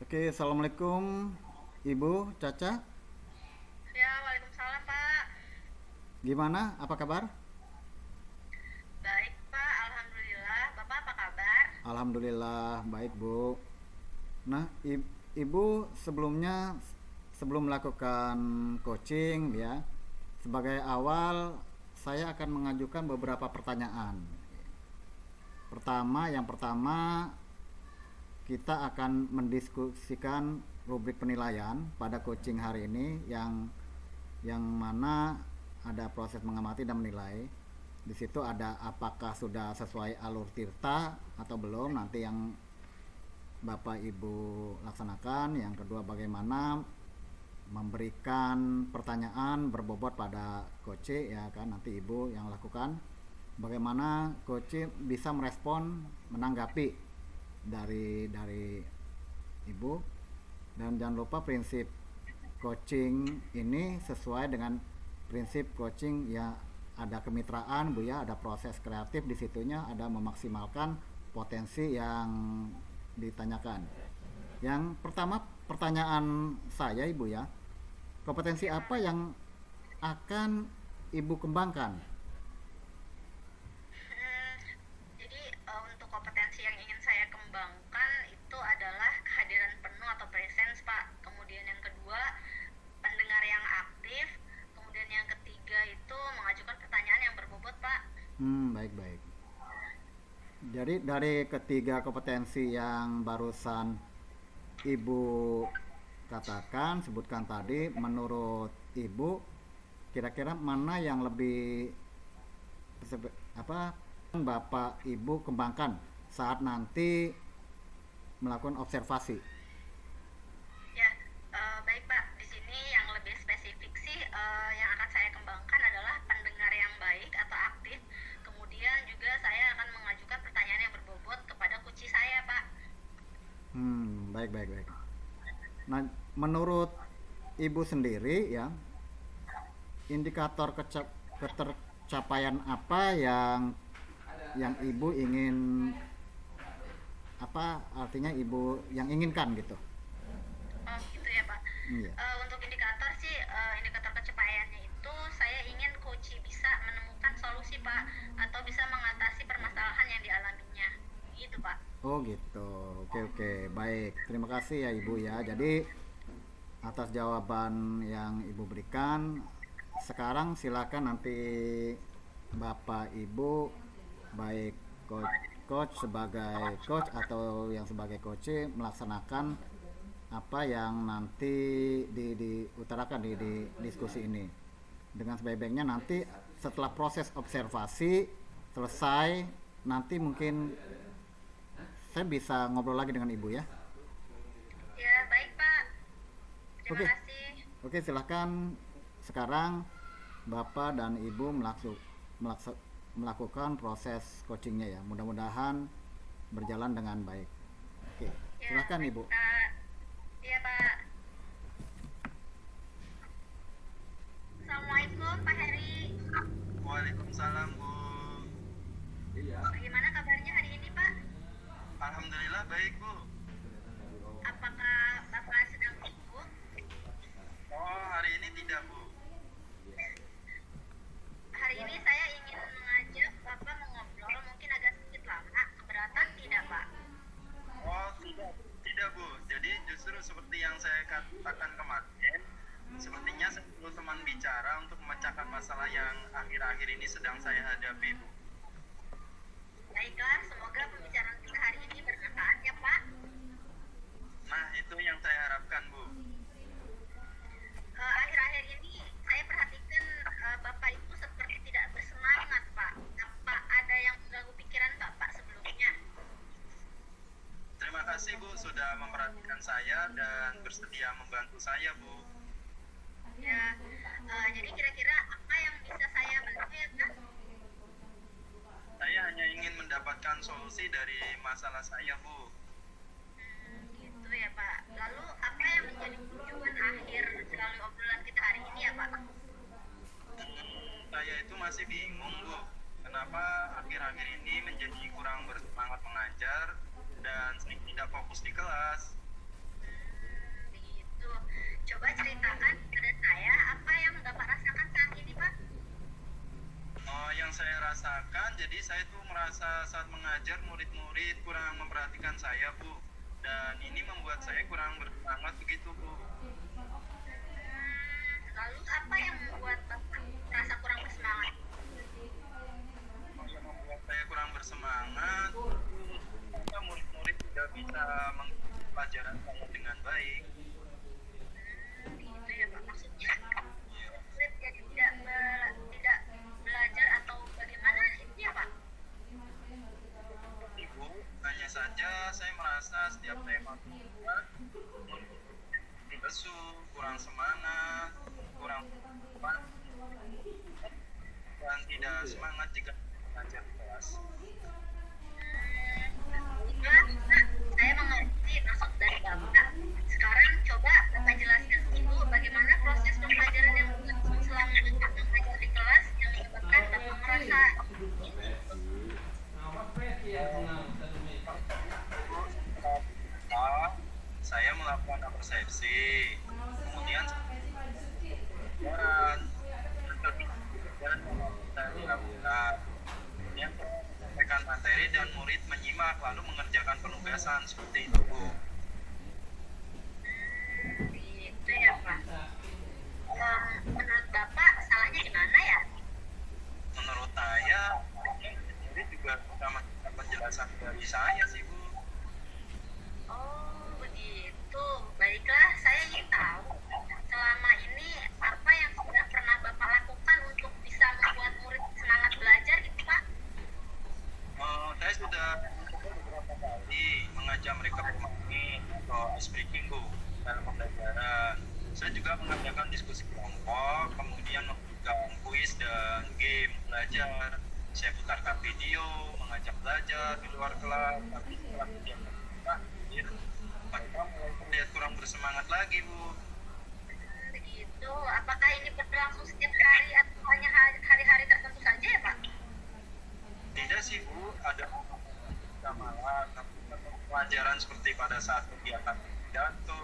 Oke, assalamualaikum Ibu Caca. Ya, Waalaikumsalam, Pak. Gimana? Apa kabar? Baik, Pak. Alhamdulillah. Bapak apa kabar? Alhamdulillah baik Bu. Nah, Ibu sebelumnya sebelum melakukan coaching ya, sebagai awal saya akan mengajukan beberapa pertanyaan. Yang pertama kita akan mendiskusikan rubrik penilaian pada coaching hari ini yang mana ada proses mengamati dan menilai. Di situ ada apakah sudah sesuai alur tirta atau belum, nanti yang Bapak Ibu laksanakan. Yang kedua, bagaimana memberikan pertanyaan berbobot pada coach ya kan, nanti Ibu yang lakukan. Bagaimana coach bisa merespon, menanggapi dari Ibu. Dan jangan lupa prinsip coaching ini sesuai dengan prinsip coaching ya, ada kemitraan Bu ya, ada proses kreatif di situnya, ada memaksimalkan potensi yang ditanyakan. Yang pertama, pertanyaan saya Ibu ya, kompetensi Ya, apa Pak. yang akan Ibu kembangkan? Hmm, jadi untuk kompetensi yang ingin saya kembangkan itu adalah kehadiran penuh atau presence, Pak. Kemudian yang kedua, pendengar yang aktif. Kemudian yang ketiga itu mengajukan pertanyaan yang berbobot, Pak. Baik-baik. Jadi dari ketiga kompetensi yang barusan Ibu katakan, sebutkan tadi, menurut Ibu kira-kira mana yang lebih apa Bapak Ibu kembangkan saat nanti melakukan observasi? Ya, baik, Pak. Di sini yang lebih spesifik sih yang akan saya kembangkan adalah pendengar yang baik atau aktif. Kemudian juga saya akan mengajukan pertanyaan yang berbobot kepada kunci saya, Pak. Baik, baik, baik. Nah, menurut Ibu sendiri ya, indikator ketercapaian apa yang Ibu ingin, apa artinya Ibu yang inginkan gitu? Oh, gitu ya, Pak. Iya. Untuk indikator sih, indikator kecapeannya itu saya ingin coach bisa menemukan solusi, Pak, atau bisa mengatasi permasalahan yang dialaminya. Gitu, Pak. Oh gitu. Oke, oke. Baik. Terima kasih ya Ibu ya. Jadi atas jawaban yang Ibu berikan, sekarang silakan nanti Bapak Ibu, baik coach sebagai coach atau yang sebagai coach, melaksanakan apa yang nanti diutarakan di diskusi ini. Dengan sebaik-baiknya nanti setelah proses observasi selesai, nanti mungkin saya bisa ngobrol lagi dengan Ibu ya. Ya, baik, Pak. Terima Oke, kasih. oke, silahkan sekarang Bapak dan Ibu melakukan proses coachingnya ya. Mudah-mudahan berjalan dengan baik. Oke, Ya, silahkan baik, Ibu. Pak. Iya, Pak. Assalamualaikum, Pak Heri. Waalaikumsalam Bu. Bagaimana kabarnya hari ini, Pak? Alhamdulillah baik Bu. Apakah Bapak sedang sibuk? Oh hari ini tidak Bu. Hari ini saya ingin mengajak Bapak mengobrol, mungkin agak sedikit lama. Keberatan tidak, Pak? Oh tidak Bu. Jadi justru seperti yang saya katakan kemarin, sepertinya saya perlu teman bicara untuk memecahkan masalah yang akhir-akhir ini sedang saya hadapi Bu. Baiklah, semoga pembicaraan kita hari ini bermanfaat ya, Pak. Nah itu yang saya harapkan Bu. Akhir-akhir ini saya perhatikan Bapak itu seperti tidak bersemangat, Pak. Apa ada yang mengganggu pikiran Bapak sebelumnya? Terima kasih Bu sudah memperhatikan saya dan bersedia membantu saya Bu. Ya, jadi kira-kira apa yang bisa saya bantu ya, Pak? Saya hanya ingin mendapatkan solusi dari masalah saya Bu. Gitu ya, Pak. Lalu apa yang menjadi tujuan akhir melalui obrolan kita hari ini ya, Pak? Saya itu masih bingung Bu, kenapa akhir-akhir ini menjadi kurang bersemangat mengajar dan sering tidak fokus di kelas. saya tuh merasa saat mengajar murid-murid kurang memperhatikan saya, Bu. Dan ini membuat saya kurang bersemangat begitu, Bu. Lalu apa yang membuat Bapak merasa kurang bersemangat? Yang membuat saya kurang bersemangat, karena murid-murid tidak bisa mengikuti pelajaran saya dengan baik. Gitu ya Pak, maksudnya murid jadi tidak belajar atau bagaimana itu ya Pak? Ibu, hanya saja saya merasa setiap saya masuk kelas, lesu, kurang semangat, kurang dan tidak semangat jika belajar di kelas. Baiklah, Pak, saya mengerti maksud dari Bapak. Sekarang coba Bapak jelaskan Ibu bagaimana proses pembelajaran yang berlangsung selama Bapak mengajar di kelas yang menyebabkan Bapak merasa Saya melakukan persepsi, kemudian dan saya dilakukan, kemudian saya menyampaikan materi dan murid menyimak lalu mengerjakan penugasan seperti itu, Bu. gitu ya Pak. Menurut Bapak salahnya di mana ya? Menurut saya, murid juga sudah mendapat penjelasan dari saya sih, Bu. Oh begitu. Baiklah, saya ingin tahu selama ini apa yang sudah pernah Bapak lakukan untuk bisa membuat murid semangat belajar gitu Pak? Saya sudah beberapa kali mengajak mereka bermain atau ice breaking, Bu, dalam pembelajaran. Saya juga mengadakan diskusi kelompok, kemudian memberikan kuis dan game belajar. Saya putarkan video, mengajak belajar di luar kelas, tapi setelah dia berakhir, mereka mulai terlihat kurang bersemangat lagi, Bu. Begitu. Apakah ini berlangsung setiap hari atau hanya hari-hari tertentu saja ya Pak? Tidak sih, Bu, ada malam, pelajaran seperti pada saat kegiatan pidato.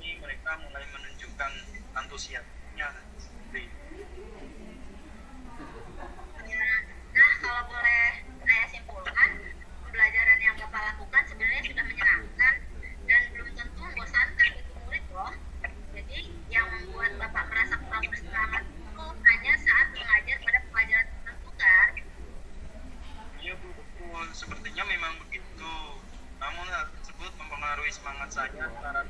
Ini mereka mulai menunjukkan antusiasnya. Nah, kalau boleh saya simpulkan, pembelajaran yang Bapak lakukan sebenarnya sudah menyenangkan dan belum tentu membosankan bagi murid loh. Jadi, yang membuat Bapak merasa kurang bersemangat itu hanya saat mengajar pada pelajaran tertentu kan? Iya, Bu, betul. Sepertinya memang begitu. Namun hal tersebut mempengaruhi semangat saya secara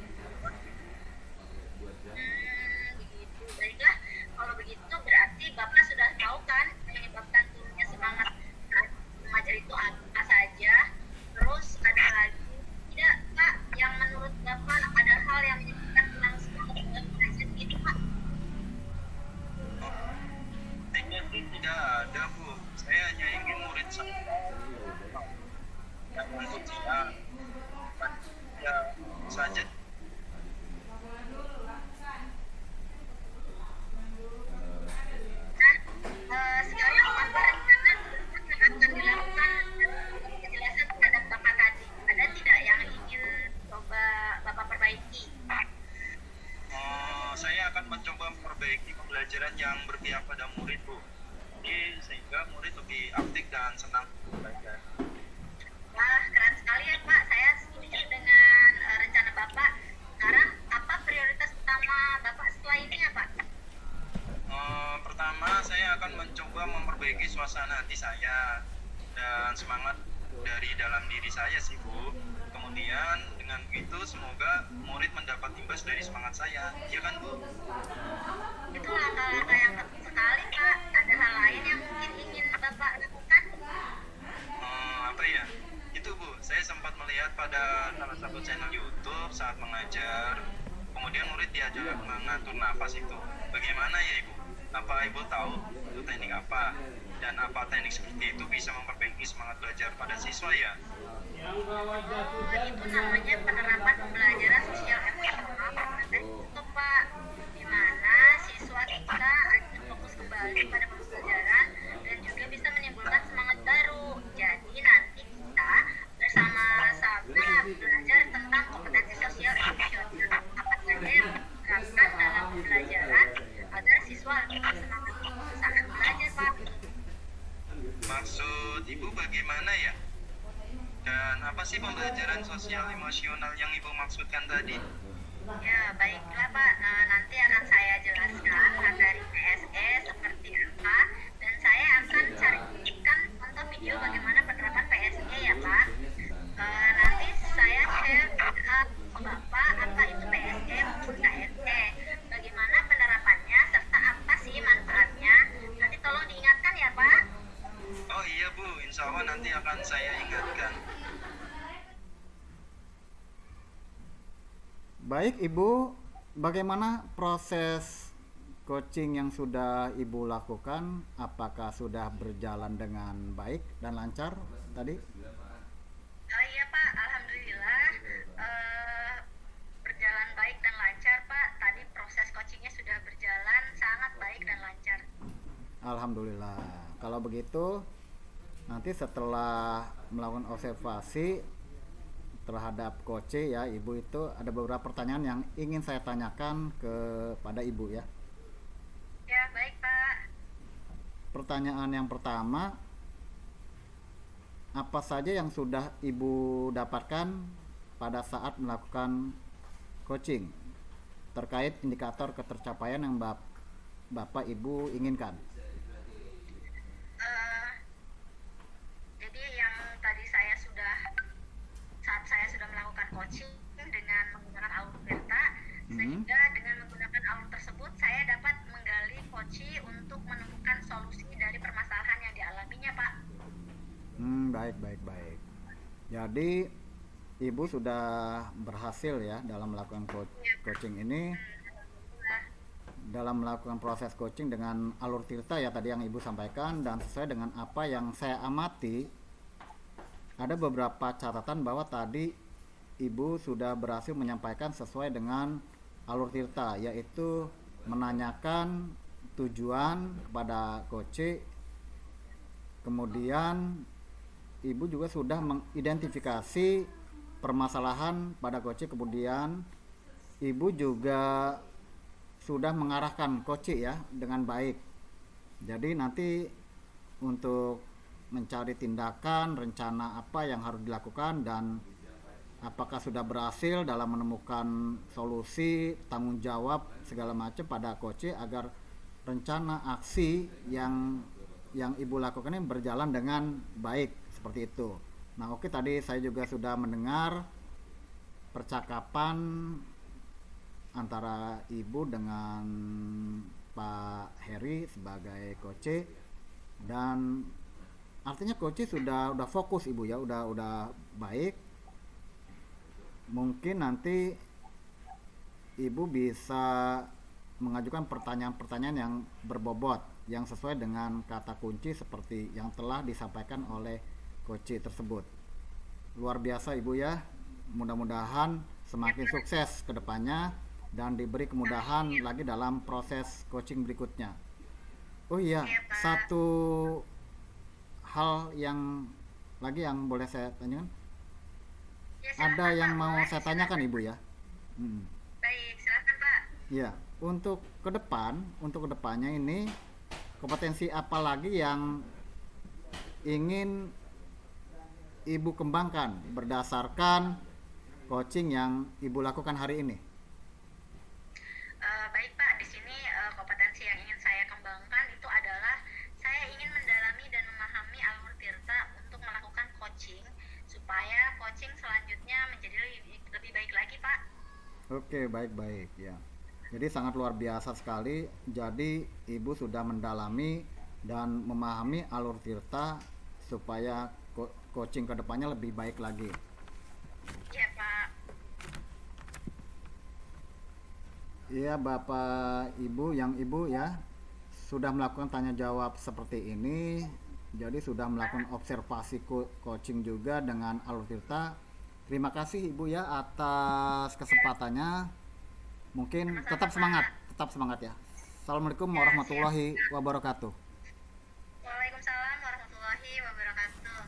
Begitu. Baiklah, kalau begitu berarti Bapak sudah tahu kan menyebabkan turunnya semangat saat mengajar itu apa saja. Terus ada lagi tidak Pak yang menurut Bapak ada hal yang menyebabkan kurang semangat dalam belajar itu Pak? Intinya sih tidak ada, Bu. Saya hanya ingin murid saya yang antusias. Ya saja. Sekarang apa rencana yang akan dilakukan penjelasan terhadap Bapak tadi? Ada tidak yang ingin coba Bapak perbaiki? Saya akan mencoba memperbaiki pembelajaran yang berpihak pada murid, Bu. Jadi sehingga murid lebih aktif dan senang belajar. Wah, keren sekali ya Pak. Saya setuju dengan rencana Bapak. Sekarang apa prioritas utama Bapak setelah ini ya Pak? Pertama, saya akan mencoba memperbaiki suasana hati saya dan semangat dari dalam diri saya sih, Bu. Kemudian dengan begitu semoga murid mendapat imbas dari semangat saya, ya kan, Bu? Itu langkah-langkah yang penting sekali Pak. Ada hal lain yang mungkin ingin Bapak lakukan? Apa ya? Itu, Bu, saya sempat melihat pada salah satu channel YouTube saat mengajar. Kemudian murid diajar mengatur nafas itu. Bagaimana ya, Ibu? Apa Ibu tahu itu teknik apa? Dan apa teknik seperti itu bisa memperbaiki semangat belajar pada siswa ya? Itu namanya penerapan pembelajaran sosial emosional berbasis itu Pak, di mana siswa kita akan fokus kembali pada pembelajaran dan juga bisa menimbulkan semangat baru. Jadi nanti kita bersama-sama belajar tentang kompetensi sosial emosional apa saja yang diterapkan dalam pembelajaran agar siswa lebih bersemangat saat belajar Pak. sih pembelajaran sosial emosional yang Ibu maksudkan tadi? Ya, baiklah Pak. Nah, nanti akan saya jelaskan materi PSE seperti apa dan saya akan carikan contoh video bagaimana penerapan PSE ya Pak. Nanti saya share ke Bapak apa itu PSE maupun KSE, bagaimana penerapannya serta apa sih manfaatnya. Nanti tolong diingatkan ya Pak. Oh iya Bu, insya Allah nanti akan saya ingatkan. Baik Ibu, bagaimana proses coaching yang sudah Ibu lakukan? Apakah sudah berjalan dengan baik dan lancar tadi? Iya Pak, Alhamdulillah berjalan baik dan lancar Pak. Tadi proses coachingnya sudah berjalan sangat baik dan lancar. Alhamdulillah. Kalau begitu, nanti setelah melakukan observasi terhadap coach ya, Ibu itu ada beberapa pertanyaan yang ingin saya tanyakan kepada Ibu ya. Ya, baik Pak. Pertanyaan yang pertama, apa saja yang sudah Ibu dapatkan pada saat melakukan coaching terkait indikator ketercapaian yang Bapak Ibu inginkan? Jadi yang tadi saat saya sudah melakukan coaching dengan menggunakan alur Verta, sehingga dengan menggunakan alur tersebut saya dapat menggali coaching untuk menemukan solusi dari permasalahan yang dialaminya Pak. Baik. Jadi Ibu sudah berhasil ya dalam melakukan coaching ini, dalam melakukan proses coaching dengan alur Tirta ya tadi yang Ibu sampaikan, dan sesuai dengan apa yang saya amati, ada beberapa catatan bahwa tadi Ibu sudah berhasil menyampaikan sesuai dengan alur Tirta, yaitu menanyakan tujuan kepada coach, kemudian Ibu juga sudah mengidentifikasi permasalahan pada coach, kemudian Ibu juga sudah mengarahkan coach ya dengan baik. Jadi nanti untuk mencari tindakan, rencana apa yang harus dilakukan dan apakah sudah berhasil dalam menemukan solusi, tanggung jawab segala macam pada coach agar rencana aksi yang Ibu lakukan ini berjalan dengan baik seperti itu. Nah, oke, tadi saya juga sudah mendengar percakapan antara Ibu dengan Pak Heri sebagai coach, dan artinya coach sudah fokus Ibu ya, udah baik. Mungkin nanti Ibu bisa mengajukan pertanyaan-pertanyaan yang berbobot yang sesuai dengan kata kunci seperti yang telah disampaikan oleh coach tersebut. Luar biasa Ibu ya, mudah-mudahan semakin sukses ke depannya dan diberi kemudahan lagi dalam proses coaching berikutnya. Oh iya, satu hal yang lagi yang boleh saya tanyakan, ada yang mau saya tanyakan Ibu ya. Baik, silakan Pak. Ya, untuk kedepannya ini kompetensi apa lagi yang ingin Ibu kembangkan berdasarkan coaching yang Ibu lakukan hari ini? Baik Pak, di sini kompetensi yang ingin saya kembangkan itu adalah saya ingin mendalami dan memahami alur Tirta untuk melakukan coaching supaya coaching selanjutnya menjadi lebih baik lagi Pak. Oke, baik ya. Jadi sangat luar biasa sekali. Jadi Ibu sudah mendalami dan memahami alur Tirta supaya coaching kedepannya lebih baik lagi. Iya Pak. Iya Bapak Ibu, yang Ibu ya sudah melakukan tanya jawab seperti ini, jadi sudah melakukan observasi coaching juga dengan alur Tirta. Terima kasih Ibu ya atas kesempatannya. Mungkin tetap semangat ya. Assalamualaikum warahmatullahi wabarakatuh. Waalaikumsalam warahmatullahi wabarakatuh.